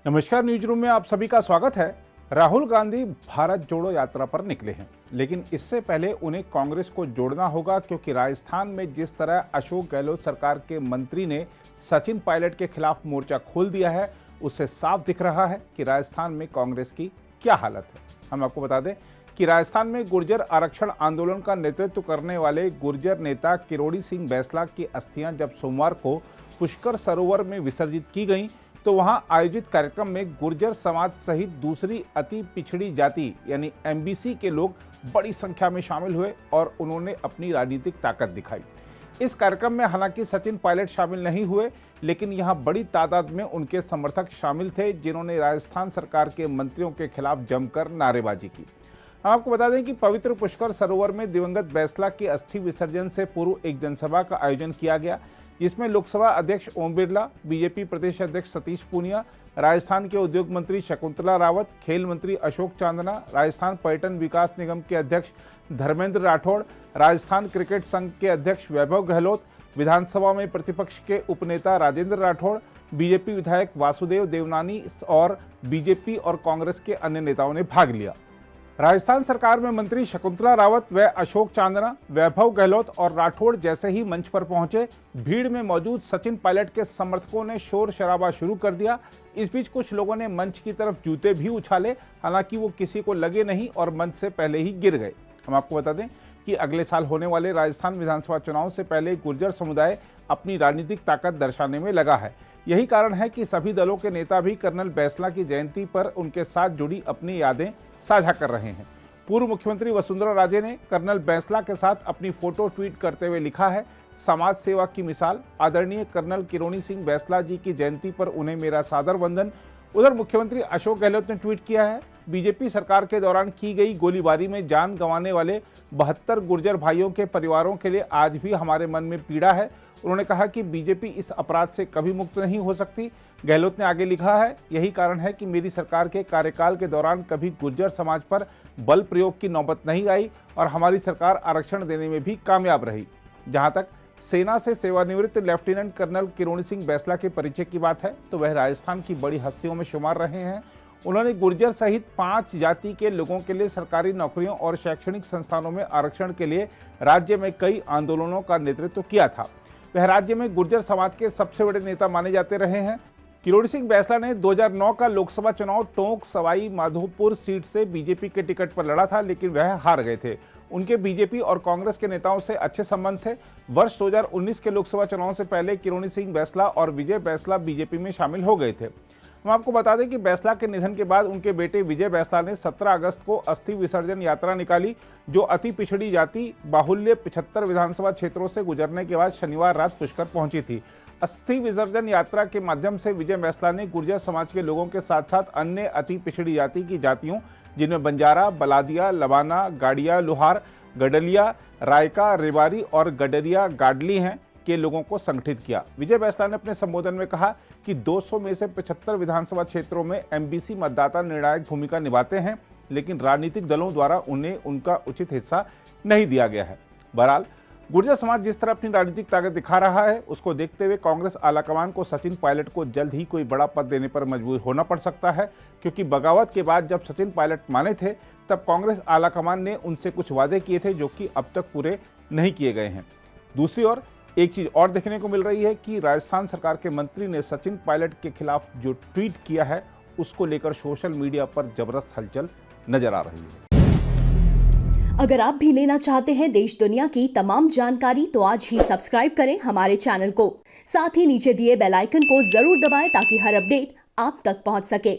नमस्कार, news room में आप सभी का स्वागत है। राहुल गांधी भारत जोड़ो यात्रा पर निकले हैं, लेकिन इससे पहले उन्हें कांग्रेस को जोड़ना होगा, क्योंकि राजस्थान में जिस तरह अशोक गहलोत सरकार के मंत्री ने सचिन पायलट के खिलाफ मोर्चा खोल दिया है, उससे साफ दिख रहा है कि राजस्थान में कांग्रेस की क्या हालत है। हम आपको बता दें कि राजस्थान में गुर्जर आरक्षण आंदोलन का नेतृत्व करने वाले गुर्जर नेता किरोड़ी सिंह बैंसला की अस्थियां जब सोमवार को पुष्कर सरोवर में विसर्जित की गईं, तो वहां आयोजित कार्यक्रम में गुर्जर समाज सहित दूसरी अति पिछड़ी जाति यानी एमबीसी के लोग बड़ी संख्या में शामिल हुए और उन्होंने अपनी राजनीतिक ताकत दिखाई। इस कार्यक्रम में हालांकि सचिन पायलट शामिल नहीं हुए, लेकिन यहां बड़ी तादाद में उनके समर्थक शामिल थे, जिन्होंने राजस्थान सरकार के मंत्रियों के खिलाफ जमकर नारेबाजी की। हम आपको बता दें कि पवित्र पुष्कर सरोवर में दिवंगत बैंसला के अस्थि विसर्जन से पूर्व एक जनसभा का आयोजन किया गया, जिसमें लोकसभा अध्यक्ष ओम बिरला, बीजेपी प्रदेश अध्यक्ष सतीश पूनिया, राजस्थान के उद्योग मंत्री शकुंतला रावत, खेल मंत्री अशोक चांदना, राजस्थान पर्यटन विकास निगम के अध्यक्ष धर्मेंद्र राठौड़, राजस्थान क्रिकेट संघ के अध्यक्ष वैभव गहलोत, विधानसभा में प्रतिपक्ष के उपनेता राजेंद्र राठौड़, बीजेपी विधायक वासुदेव देवनानी और बीजेपी और कांग्रेस के अन्य नेताओं ने भाग लिया। राजस्थान सरकार में मंत्री शकुंतला रावत व अशोक चांदना, वैभव गहलोत और राठौड़ जैसे ही मंच पर पहुंचे, भीड़ में मौजूद सचिन पायलट के समर्थकों ने शोर शराबा शुरू कर दिया। इस बीच कुछ लोगों ने मंच की तरफ जूते भी उछाले, हालांकि वो किसी को लगे नहीं और मंच से पहले ही गिर गए। हम आपको बता दें कि अगले साल होने वाले राजस्थान विधानसभा चुनाव से पहले गुर्जर समुदाय अपनी राजनीतिक ताकत दर्शाने में लगा है। यही कारण है कि सभी दलों के नेता भी कर्नल बैंसला की जयंती पर उनके साथ जुड़ी अपनी यादें साझा कर रहे हैं। पूर्व मुख्यमंत्री वसुंधरा राजे ने कर्नल बैंसला के साथ अपनी फोटो ट्वीट करते हुए लिखा है, समाज सेवा की मिसाल, आदरणीय कर्नल किरोड़ी सिंह बैंसला जी की जयंती पर उन्हें मेरा सादर वंदन। उधर मुख्यमंत्री अशोक गहलोत ने ट्वीट किया है, बीजेपी सरकार के दौरान की गई गोलीबारी में जान गंवाने वाले 72 गुर्जर भाइयों के परिवारों के लिए आज भी हमारे मन में पीड़ा है। उन्होंने कहा कि बीजेपी इस अपराध से कभी मुक्त नहीं हो सकती। गहलोत ने आगे लिखा है, यही कारण है कि मेरी सरकार के कार्यकाल के दौरान कभी गुर्जर समाज पर बल प्रयोग की नौबत नहीं आई और हमारी सरकार आरक्षण देने में भी कामयाब रही। जहां तक सेना से सेवानिवृत्त लेफ्टिनेंट कर्नल किरोड़ी सिंह बैंसला के परिचय की बात है, तो वह राजस्थान की बड़ी हस्तियों में शुमार रहे हैं। उन्होंने गुर्जर सहित 5 जाति के लोगों के लिए सरकारी नौकरियों और शैक्षणिक संस्थानों में आरक्षण के लिए राज्य में कई आंदोलनों का नेतृत्व किया था। वह राज्य में गुर्जर समाज के सबसे बड़े नेता माने जाते रहे हैं। किरोड़ी सिंह बैंसला ने 2009 का लोकसभा चुनाव टोंक सवाई माधोपुर सीट से बीजेपी के टिकट पर लड़ा था, लेकिन वह हार गए थे। उनके बीजेपी और कांग्रेस के नेताओं से अच्छे संबंध थे। वर्ष 2019 के लोकसभा चुनाव से पहले किरोड़ी सिंह बैंसला और विजय बैंसला बीजेपी में शामिल हो गए थे। हम आपको बता दें कि बैंसला के निधन के बाद उनके बेटे विजय बैंसला ने 17 अगस्त को अस्थि विसर्जन यात्रा निकाली, जो अति पिछड़ी जाति बाहुल्य 75 विधानसभा क्षेत्रों से गुजरने के बाद शनिवार रात पुष्कर पहुंची थी। अस्थि विसर्जन यात्रा के माध्यम से विजय बैंसला ने गुर्जर समाज के लोगों के साथ साथ अन्य अति पिछड़ी जाति की जातियों, जिनमें बंजारा, बलादिया, लबाना, गाड़िया, लोहार, गडलिया, रायका, रेवारी और गडरिया गाडली हैं के लोगों को संगठित किया। विजय बैंसला ने अपने संबोधन में कहा कि 200 में से 75 विधानसभा क्षेत्रों में एमबीसी मतदाता निर्णायक भूमिका निभाते हैं, लेकिन राजनीतिक दलों द्वारा उन्हें उनका उचित हिस्सा नहीं दिया गया है। बहरहाल गुर्जर समाज जिस तरह अपनी राजनीतिक ताकत दिखा रहा है, उसको देखते हुए कांग्रेस आलाकमान को सचिन पायलट को जल्द ही कोई बड़ा पद देने पर मजबूर होना पड़ सकता है, क्योंकि बगावत के बाद जब सचिन पायलट माने थे, तब कांग्रेस आलाकमान ने उनसे कुछ वादे किए थे जो कि अब तक पूरे नहीं किए गए हैं। दूसरी ओर एक चीज और देखने को मिल रही है कि राजस्थान सरकार के मंत्री ने सचिन पायलट के खिलाफ जो ट्वीट किया है, उसको लेकर सोशल मीडिया पर जबरदस्त हलचल नजर आ रही है। अगर आप भी लेना चाहते हैं देश दुनिया की तमाम जानकारी, तो आज ही सब्सक्राइब करें हमारे चैनल को। साथ ही नीचे दिए बेल आइकन को जरूर दबाएं ताकि हर अपडेट आप तक पहुंच सके।